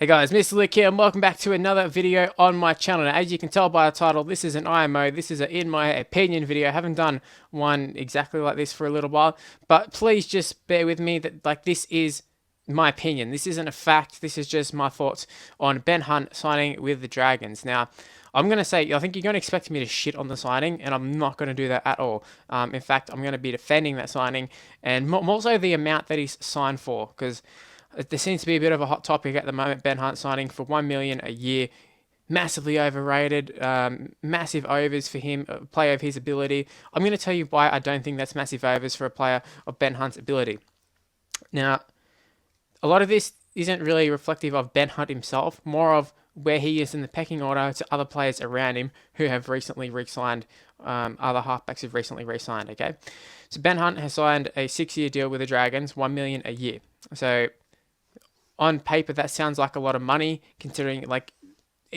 Hey guys, Mr. Lick here and welcome back to another video on my channel. Now, as you can tell by the title, this is an IMO, this is an in my opinion video. I haven't done one exactly like this for a little while, but please just bear with me that this is my opinion. This isn't a fact, this is just my thoughts on Ben Hunt signing with the Dragons. Now, I'm going to say, I think you're going to expect me to shit on the signing, and I'm not going to do that at all. In fact, I'm going to be defending that signing, and more so the amount that he's signed for, because there seems to be a bit of a hot topic at the moment. Ben Hunt signing for $1 million a year, massively overrated, massive overs for him, a player of his ability. I'm going to tell you why I don't think that's massive overs for a player of Ben Hunt's ability. Now, a lot of this isn't really reflective of Ben Hunt himself, more of where he is in the pecking order to other players around him who have recently re-signed, other halfbacks have recently re-signed, okay? So Ben Hunt has signed a 6-year deal with the Dragons, $1 million a year. So on paper, that sounds like a lot of money, considering,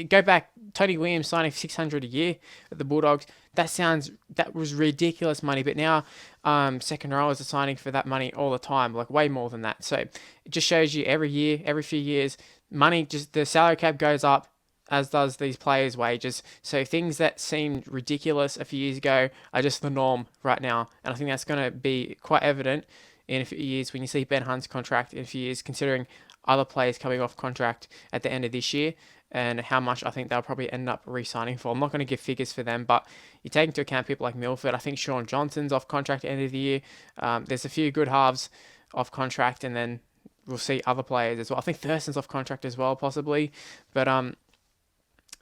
go back, Tony Williams signing 600 a year at the Bulldogs. That was ridiculous money, but now second rowers are signing for that money all the time, like way more than that. So it just shows you every year, every few years, the salary cap goes up, as does these players' wages. So things that seemed ridiculous a few years ago are just the norm right now, and I think that's going to be quite evident in a few years when you see Ben Hunt's contract in a few years, considering other players coming off contract at the end of this year and how much I think they'll probably end up re-signing for. I'm not going to give figures for them, but you take into account people like Milford. I think Sean Johnson's off contract at the end of the year. There's a few good halves off contract, and then we'll see other players as well. I think Thurston's off contract as well, possibly. But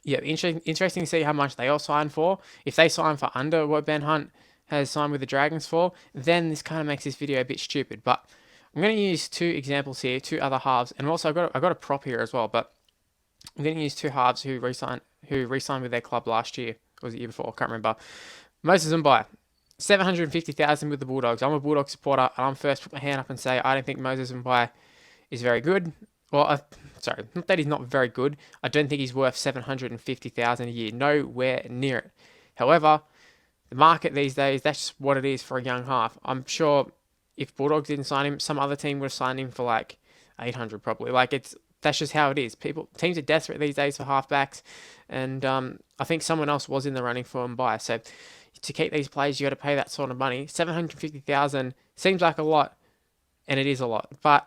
yeah, interesting to see how much they all sign for. If they sign for under what Ben Hunt has signed with the Dragons for, then this kind of makes this video a bit stupid. But I'm going to use two examples here, two other halves, and also I got a prop here as well. But I'm going to use two halves who re-signed with their club last year, or was it the year before? I can't remember. Moses Mbye, 750,000 with the Bulldogs. I'm a Bulldog supporter, and I'm first to put my hand up and say I don't think Moses Mbye is very good. Well, sorry, not that he's not very good. I don't think he's worth 750,000 a year. Nowhere near it. However, the market these days, that's just what it is for a young half. I'm sure if Bulldogs didn't sign him, some other team would have signed him for like 800 probably. That's just how it is. Teams are desperate these days for halfbacks, and I think someone else was in the running for Mbye. So to keep these players, you got to pay that sort of money. 750,000 seems like a lot, and it is a lot, but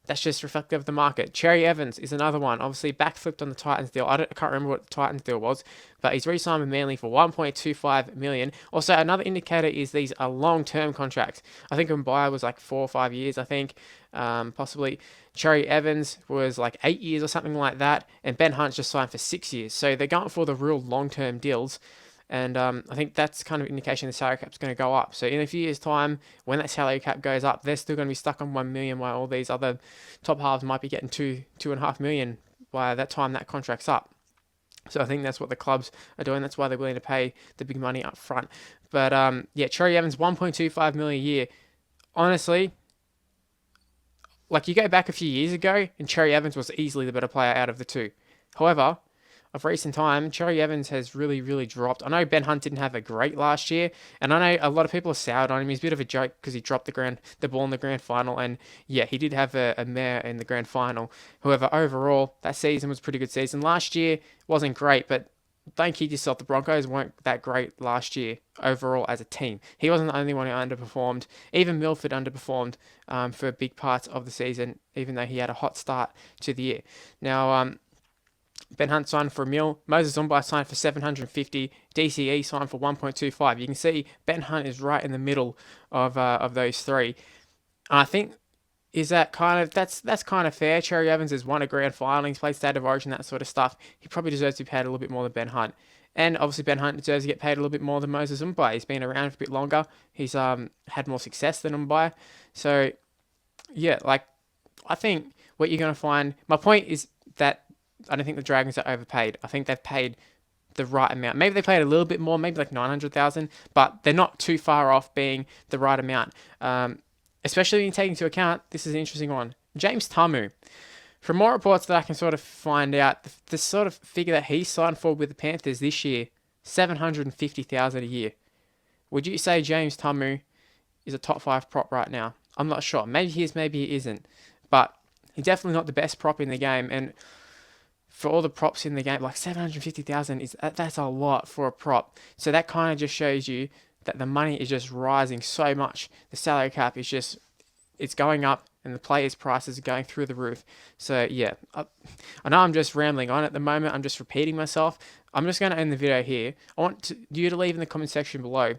that's just reflective of the market. Cherry Evans is another one. Obviously, backflipped on the Titans deal. I can't remember what the Titans deal was, but he's re-signed with Manly for 1.25 million. Also, another indicator is these are long-term contracts. I think Mbye was like 4 or 5 years, I think, possibly. Cherry Evans was like 8 years or something like that, and Ben Hunt's just signed for 6 years. So they're going for the real long-term deals. And I think that's kind of indication the salary cap's going to go up. So in a few years' time, when that salary cap goes up, they're still going to be stuck on 1 million, while all these other top halves might be getting 2.5 million by that time that contract's up. So I think that's what the clubs are doing. That's why they're willing to pay the big money up front. But yeah, Cherry Evans, 1.25 million a year. Honestly, like you go back a few years ago, and Cherry Evans was easily the better player out of the two. However, of recent time, Cherry Evans has really, really dropped. I know Ben Hunt didn't have a great last year, and I know a lot of people are soured on him. He's a bit of a joke because he dropped the ball in the grand final, and yeah, he did have a mare in the grand final. However, overall, that season was a pretty good season. Last year wasn't great, but don't kid yourself, the Broncos weren't that great last year overall as a team. He wasn't the only one who underperformed. Even Milford underperformed for big parts of the season, even though he had a hot start to the year. Now, Ben Hunt signed for $1 million. Moses Mbye signed for 750. DCE signed for 1.25. You can see Ben Hunt is right in the middle of those three. And I think that's kind of fair. Cherry Evans has won a grand final. He's played State of Origin, that sort of stuff. He probably deserves to be paid a little bit more than Ben Hunt. And obviously Ben Hunt deserves to get paid a little bit more than Moses Mbye. He's been around for a bit longer. He's had more success than Mbye. So yeah, I think what you're going to find. My point is that I don't think the Dragons are overpaid. I think they've paid the right amount. Maybe they paid a little bit more, maybe like 900,000, but they're not too far off being the right amount. Especially when you take into account, this is an interesting one, James Tamu. From more reports that I can sort of find out, the sort of figure that he signed for with the Panthers this year, 750,000 a year. Would you say James Tamu is a top 5 prop right now? I'm not sure. Maybe he is, maybe he isn't. But he's definitely not the best prop in the game. And for all the props in the game, like 750,000 that's a lot for a prop. So that kind of just shows you that the money is just rising so much. The salary cap is just it's going up, and the players' prices are going through the roof. So yeah, I know I'm just rambling on at the moment. I'm just repeating myself. I'm just going to end the video here. I want you to leave in the comment section below.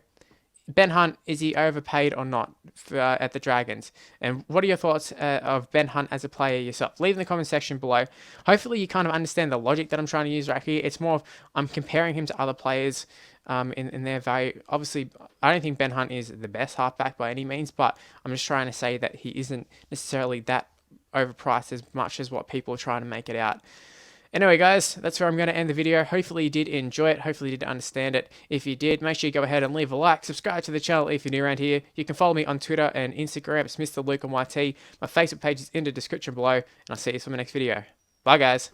Ben Hunt, is he overpaid or not at the Dragons? And what are your thoughts of Ben Hunt as a player yourself? Leave in the comment section below. Hopefully you kind of understand the logic that I'm trying to use right here. It's more of I'm comparing him to other players in their value. Obviously, I don't think Ben Hunt is the best halfback by any means, but I'm just trying to say that he isn't necessarily that overpriced as much as what people are trying to make it out. Anyway, guys, that's where I'm going to end the video. Hopefully you did enjoy it. Hopefully you did understand it. If you did, make sure you go ahead and leave a like. Subscribe to the channel if you're new around here. You can follow me on Twitter and Instagram. It's Mr. Luke on YT. My Facebook page is in the description below. And I'll see you in my next video. Bye, guys.